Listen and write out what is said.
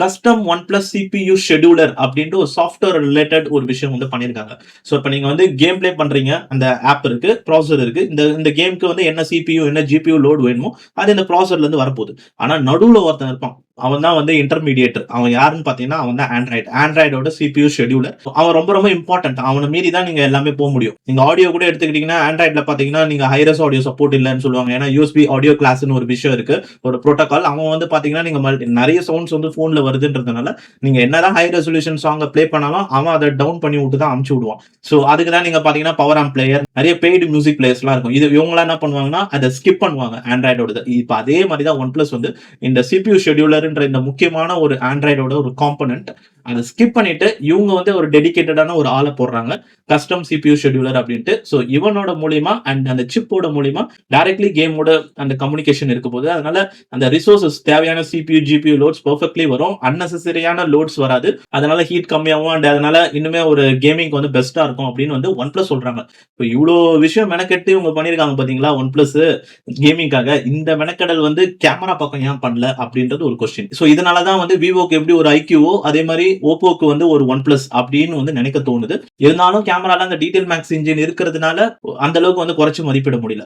Custom one plus CPU scheduler அப்படின்ட்டு ஒரு software related ஒரு விஷயம் வந்து பண்ணியிருக்காங்க. ஸோ இப்போ நீங்க வந்து கேம் பிளே பண்றீங்க, அந்த ஆப் இருக்கு, ப்ராசர் இருக்கு. இந்த கேமுக்கு வந்து என்ன சிபியூ என்ன ஜிபியூ லோட் வேணுமோ அது இந்த ப்ராசர்ல இருந்து வரப்போகுது. ஆனா நடுவுல ஒருத்தன் இருப்பான், அவன் தான் வந்து இன்டர்மீடியேட்டர். அவன் யாருன்னு பாத்தீங்கன்னா அவன் தான் ஆண்ட்ராய்டோட சிபியூ ஷெடியூலர். அவன் ரொம்ப ரொம்ப இம்பார்ட்டன்ட். அவனை மீறி தான் நீங்க எல்லாமே போக முடியும். நீங்க ஆடியோ கூட எடுத்துக்கிட்டீங்கன்னா ஆண்ட்ராய்ட்ல பாத்தீங்கன்னா நீங்க ஹைரஸ் ஆடியோ சப்போர்ட் இல்லைன்னு சொல்லுவாங்க. ஏன்னா யூஎஸ்பி ஆடியோ கிளாஸ்னு ஒரு விஷயம் இருக்கு, ஒரு ப்ரோட்டோகால். அவன் வந்து பாத்தீங்கன்னா நீங்க நிறைய சவுண்ட்ஸ் வந்து போன்ல வருதுன்றதுனால நீங்க என்னதான் ஹை ரெசல்யூஷன் சாங்க பிளே பண்ணாலும் அவன் அதை டவுன் பண்ணி விட்டு தான் அமுச்சு விடுவான். ஸோ அதுக்கு தான் நீங்க பாத்தீங்கன்னா பவர் ஆம் பிளேயர், நிறைய பெய்டு மியூசிக் பிளேயர்ஸ்லாம் இருக்கும். இது இவங்களாம் என்ன பண்ணுவாங்கன்னா அதை ஸ்கிப் பண்ணுவாங்க ஆண்ட்ராய்டோட. இப்ப அதே மாதிரி தான் ஒன் பிளஸ் வந்து இந்த சிபியூ ஷெடியூலர்ன்ற இந்த முக்கியமான ஒரு ஆண்ட்ராய்டோட ஒரு காம்பனன்ட் அதை ஸ்கிப் பண்ணிட்டு இவங்க வந்து ஒரு டெடிகேட்டடான ஒரு ஆளை போடுறாங்க, கஸ்டம் சிபியூ ஷெடியூலர் அப்படின்ட்டு. ஸோ இவனோட மூலியமா அண்ட் அந்த சிப்போட மூலியமா டைரக்ட்லி கேமோட அந்த கம்யூனிகேஷன் இருக்க போது, அதனால அந்த ரிசோர்சஸ் தேவையான சிபியூ ஜிபியூ லோட்ஸ் பெர்ஃபெக்ட்லி வரும், அன்னெசரியான லோட்ஸ் வராது. அதனால ஹீட் கம்மியாகும் அண்ட் அதனால இன்னுமே ஒரு கேமிங் வந்து பெஸ்டா இருக்கும் அப்படின்னு வந்து ஒன் பிளஸ் சொல்றாங்க. இப்போ இவ்வளோ விஷயம் மெனக்கெட்டு இவங்க பண்ணிருக்காங்க பாத்தீங்களா ஒன் பிளஸ் கேமிங்காக. இந்த மெனக்கெடல் வந்து கேமரா பக்கம் ஏன் பண்ணல அப்படின்றது ஒரு கொஸ்டின். ஸோ இதனாலதான் வந்து விவோக்கு எப்படி ஒரு ஐக்யூவோ அதே மாதிரி ஓப்போக்கு வந்து ஒரு ஒன் பிளஸ் அப்படின்னு வந்து நினைக்க தோணுது. இருந்தாலும் கேமரால அந்த டீடைல் மேக்ஸ் இன்ஜின் இருக்கிறதுனால அந்த அளவுக்கு வந்து குறைச்சு மதிப்பிட முடியல.